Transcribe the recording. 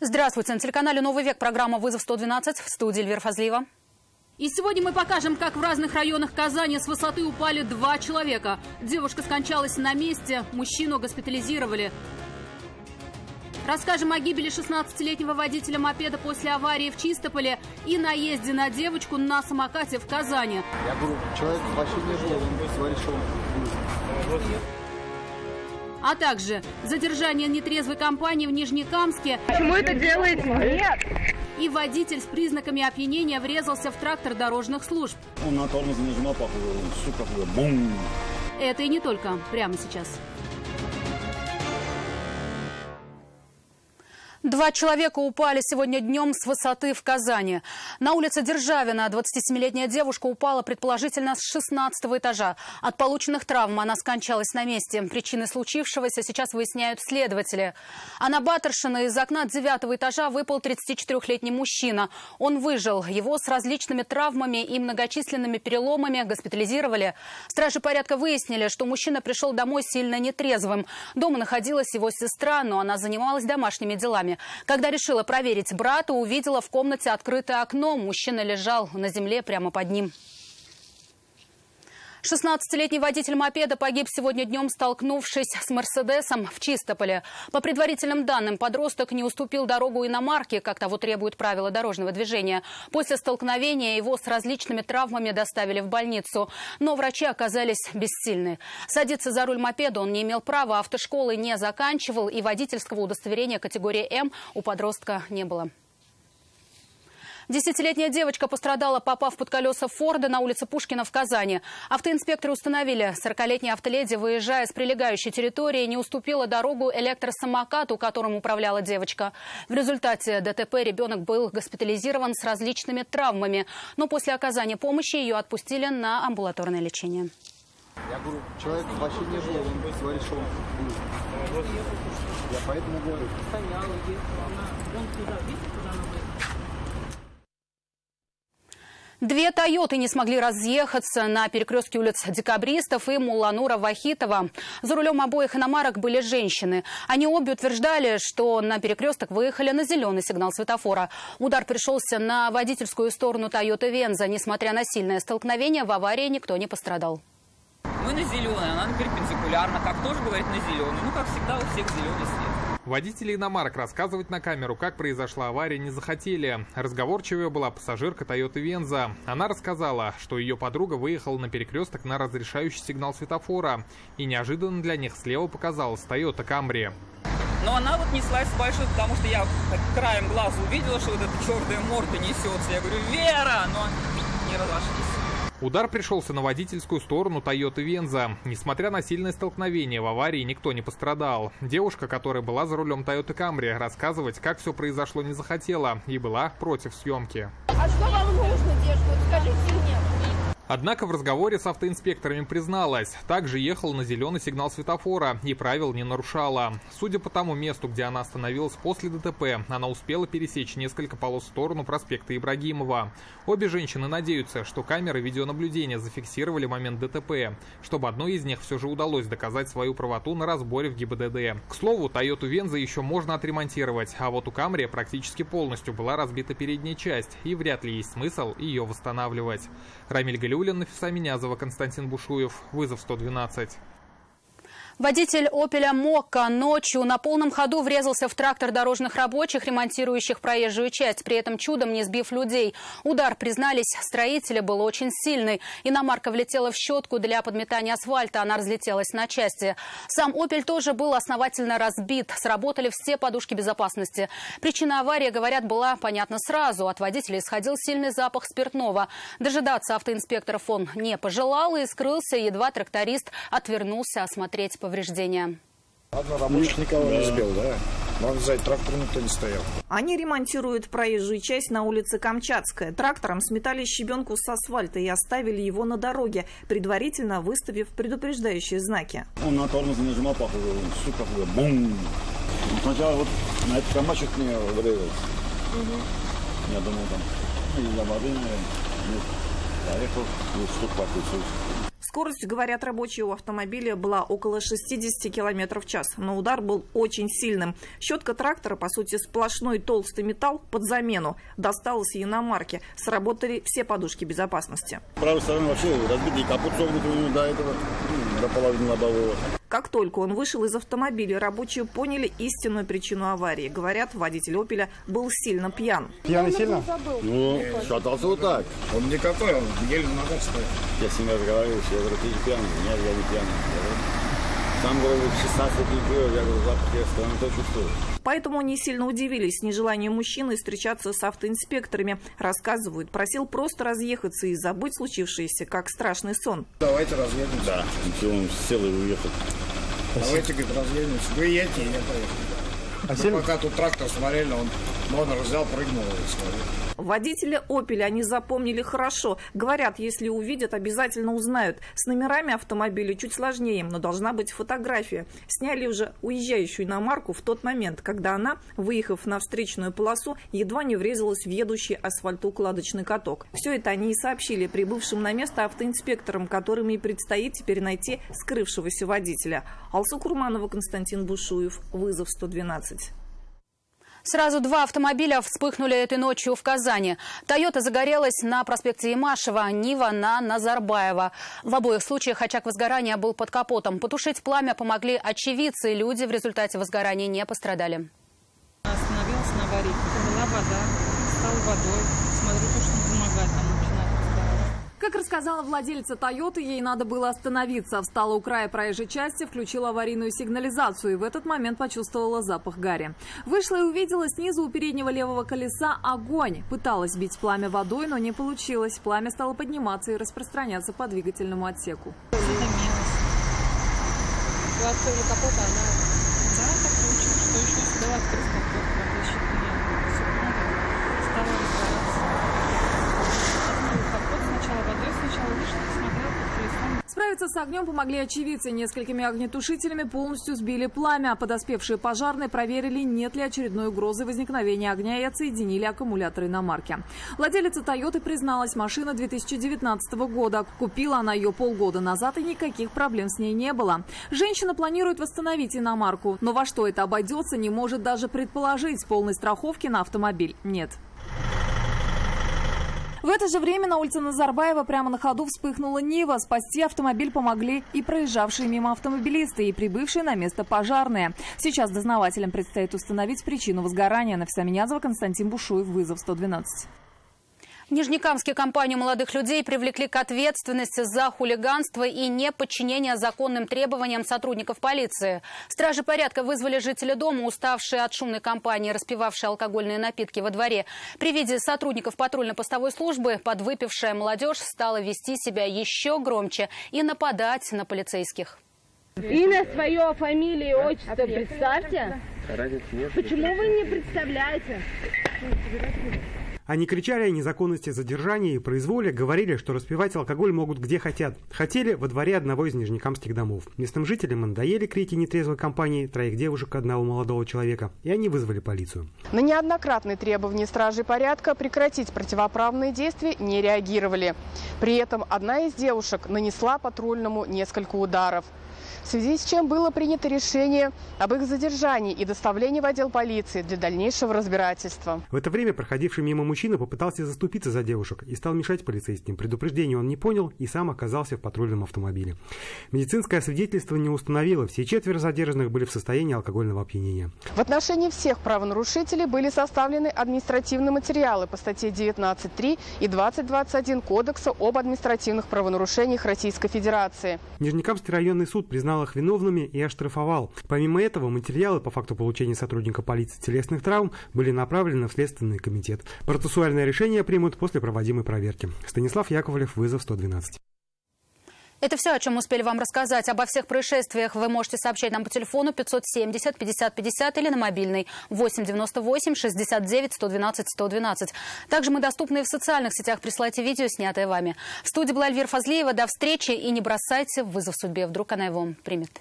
Здравствуйте. На телеканале «Новый век» программа «Вызов 112» в студии Эльвира Фазлиева. И сегодня мы покажем, как в разных районах Казани с высоты упали 2 человека. Девушка скончалась на месте, мужчину госпитализировали. Расскажем о гибели 16-летнего водителя мопеда после аварии в Чистополе и наезде на девочку на самокате в Казани. Я говорю, человек вообще не был, он говорит, что он... А также задержание нетрезвой компании в Нижнекамске. Почему это делаете? Нет! И водитель с признаками опьянения врезался в трактор дорожных служб. Он на тормоз нажимал, похоже, сука, бум! Это и не только. Прямо сейчас. 2 человека упали сегодня днем с высоты в Казани. На улице Державина 27-летняя девушка упала предположительно с 16-го этажа. От полученных травм она скончалась на месте. Причины случившегося сейчас выясняют следователи. А на Батаршина из окна 9-го этажа выпал 34-летний мужчина. Он выжил. Его с различными травмами и многочисленными переломами госпитализировали. Стражи порядка выяснили, что мужчина пришел домой сильно нетрезвым. Дома находилась его сестра, но она занималась домашними делами. Когда решила проверить брата, увидела в комнате открытое окно. Мужчина лежал на земле прямо под ним. 16-летний водитель мопеда погиб сегодня днем, столкнувшись с «Мерседесом» в Чистополе. По предварительным данным, подросток не уступил дорогу иномарке, как того требуют правила дорожного движения. После столкновения его с различными травмами доставили в больницу. Но врачи оказались бессильны. Садиться за руль мопеда он не имел права, автошколы не заканчивал, и водительского удостоверения категории М у подростка не было. 10-летняя девочка пострадала, попав под колеса Форда на улице Пушкина в Казани. Автоинспекторы установили, 40-летняя автоледи, выезжая с прилегающей территории, не уступила дорогу электросамокату, которым управляла девочка. В результате ДТП ребенок был госпитализирован с различными травмами. Но после оказания помощи ее отпустили на амбулаторное лечение. Я говорю, человек вообще не был, он говорит, что он... Я поэтому говорю. Две «Тойоты» не смогли разъехаться на перекрестке улиц Декабристов и Мулланура Вахитова. За рулем обоих иномарок были женщины. Они обе утверждали, что на перекресток выехали на зеленый сигнал светофора. Удар пришелся на водительскую сторону «Тойоты Венза». Несмотря на сильное столкновение, в аварии никто не пострадал. Мы на зеленый, она перпендикулярно, как тоже говорит, на зеленый. Ну, как всегда, у всех зеленый свет. Водители иномарок рассказывать на камеру, как произошла авария, не захотели. Разговорчивая была пассажирка Toyota Venza. Она рассказала, что ее подруга выехала на перекресток на разрешающий сигнал светофора. И неожиданно для них слева показалась Toyota Camry. Но она вот неслась большой, потому что я краем глаза увидела, что вот эта черная морда несется. Я говорю, Вера! Но не разошлись. Удар пришелся на водительскую сторону Toyota Venza. Несмотря на сильное столкновение, в аварии никто не пострадал. Девушка, которая была за рулем Toyota Camry, рассказывать, как все произошло, не захотела и была против съемки. А что вам нужно, девушка? Скажите мне. Однако в разговоре с автоинспекторами призналась, также ехала на зеленый сигнал светофора и правил не нарушала. Судя по тому месту, где она остановилась после ДТП, она успела пересечь несколько полос в сторону проспекта Ибрагимова. Обе женщины надеются, что камеры видеонаблюдения зафиксировали момент ДТП, чтобы одной из них все же удалось доказать свою правоту на разборе в ГИБДД. К слову, Toyota Venza еще можно отремонтировать, а вот у Camry практически полностью была разбита передняя часть, и вряд ли есть смысл ее восстанавливать. Рамиль Галиуллин, Нафиса Минязова, Константин Бушуев. Вызов 112. Водитель «Опеля Мокка» ночью на полном ходу врезался в трактор дорожных рабочих, ремонтирующих проезжую часть, при этом чудом не сбив людей. Удар, признались строители, был очень сильный. Иномарка влетела в щетку для подметания асфальта, она разлетелась на части. Сам «Опель» тоже был основательно разбит. Сработали все подушки безопасности. Причина аварии, говорят, была понятна сразу. От водителя исходил сильный запах спиртного. Дожидаться автоинспекторов он не пожелал и скрылся, едва тракторист отвернулся осмотреть повреждения. Рабочих никого не сбил, да? Надо взять, трактор никто не стоял. Они ремонтируют проезжую часть на улице Камчатская. Трактором сметали щебенку с асфальта и оставили его на дороге, предварительно выставив предупреждающие знаки. Он на тормоз нажимал, похоже, сука, бум! Сначала вот на этот камачек мне врезался. Я думал, там, из-за воды, наверное, заехал, и стук покусился. Скорость, говорят рабочие, у автомобиля была около 60 км в час, но удар был очень сильным. Щетка трактора, по сути, сплошной толстый металл под замену. Досталось и иномарке. Сработали все подушки безопасности. С правой стороны вообще разбитый капот согнутый у него до этого, до половины лобового. Как только он вышел из автомобиля, рабочие поняли истинную причину аварии. Говорят, водитель «Опеля» был сильно пьян. Пьяный сильно? Ну, шатался вот так. Он никакой, он еле на ногах стоит. Я с ним разговаривал, я говорю, ты же пьяный. Нет, я не пьяный. Я говорю, сам, говорю, 16 лет не пил, я говорю, запах я стороны то чувствую. Поэтому они сильно удивились нежеланию мужчины встречаться с автоинспекторами. Рассказывают, просил просто разъехаться и забыть случившееся, как страшный сон. Давайте разъедемся. Да, ничего, он сел и уехал. Давайте, говорит, разъедемся. Вы едете, и я поехал. Пока тут трактор смотрели, он взял, прыгнул и смотрел. Водителя «Опеля» они запомнили хорошо. Говорят, если увидят, обязательно узнают. С номерами автомобиля чуть сложнее, но должна быть фотография. Сняли уже уезжающую иномарку в тот момент, когда она, выехав на встречную полосу, едва не врезалась в едущий асфальтоукладочный каток. Все это они и сообщили прибывшим на место автоинспекторам, которым и предстоит теперь найти скрывшегося водителя. Алсу Курманова, Константин Бушуев. Вызов 112. Сразу два автомобиля вспыхнули этой ночью в Казани. «Тойота» загорелась на проспекте Имашева, «Нива» на Назарбаева. В обоих случаях очаг возгорания был под капотом. Потушить пламя помогли очевидцы, и люди в результате возгорания не пострадали. Остановилась на аварийке, была вода, стала водой. Смотрю, то, что не помогает, там начинает разгораться. Как рассказала владельца «Тойоты», ей надо было остановиться. Встала у края проезжей части, включила аварийную сигнализацию и в этот момент почувствовала запах гари. Вышла и увидела снизу у переднего левого колеса огонь. Пыталась бить пламя водой, но не получилось. Пламя стало подниматься и распространяться по двигательному отсеку. Задымилась. Вы открыли капот, она... Да, так получилось, что еще сюда открыть капот. Стала разгораться. Капот сначала водой, сначала вышла, посмотрела под колесом. Справиться с огнем помогли очевидцы. Несколькими огнетушителями полностью сбили пламя. Подоспевшие пожарные проверили, нет ли очередной угрозы возникновения огня, и отсоединили аккумуляторы иномарки. Владелица «Тойоты» призналась, машина 2019 года. Купила она ее полгода назад, и никаких проблем с ней не было. Женщина планирует восстановить иномарку, но во что это обойдется, не может даже предположить. Полной страховки на автомобиль нет. В это же время на улице Назарбаева прямо на ходу вспыхнула «Нива». Спасти автомобиль помогли и проезжавшие мимо автомобилисты, и прибывшие на место пожарные. Сейчас дознавателям предстоит установить причину возгорания. Нафиса Минязова, Константин Бушуев, вызов 112. В Нижнекамске компанию молодых людей привлекли к ответственности за хулиганство и неподчинение законным требованиям сотрудников полиции. Стражи порядка вызвали жителя дома, уставшие от шумной компании, распивавшие алкогольные напитки во дворе. При виде сотрудников патрульно-постовой службы подвыпившая молодежь стала вести себя еще громче и нападать на полицейских. Имя свое, фамилию, отчество представьте. Почему вы не представляете? Они кричали о незаконности задержания и произволе, говорили, что распивать алкоголь могут где хотят. Хотели во дворе одного из нижнекамских домов. Местным жителям надоели крики нетрезвой компании, 3 девушек и 1 молодого человека, и они вызвали полицию. На неоднократные требования стражей порядка прекратить противоправные действия не реагировали. При этом одна из девушек нанесла патрульному несколько ударов. В связи с чем было принято решение об их задержании и доставлении в отдел полиции для дальнейшего разбирательства. В это время проходивший мимо мужчина попытался заступиться за девушек и стал мешать полицейским. Предупреждение он не понял и сам оказался в патрульном автомобиле. Медицинское свидетельство не установило. Все 4 задержанных были в состоянии алкогольного опьянения. В отношении всех правонарушителей были составлены административные материалы по статье 19.3 и 20.21 Кодекса об административных правонарушениях Российской Федерации. Нижнекамский районный суд признал их виновными и оштрафовал. Помимо этого, материалы по факту получения сотрудника полиции телесных травм были направлены в Следственный комитет. Процессуальное решение примут после проводимой проверки. Станислав Яковлев, вызов 112. Это все, о чем успели вам рассказать. Обо всех происшествиях вы можете сообщать нам по телефону 570 50 50 или на мобильный 8 98 69 112 112. Также мы доступны и в социальных сетях. Присылайте видео, снятое вами. В студии была Эльвира Фазлиева. До встречи и не бросайте вызов судьбе. Вдруг она его примет.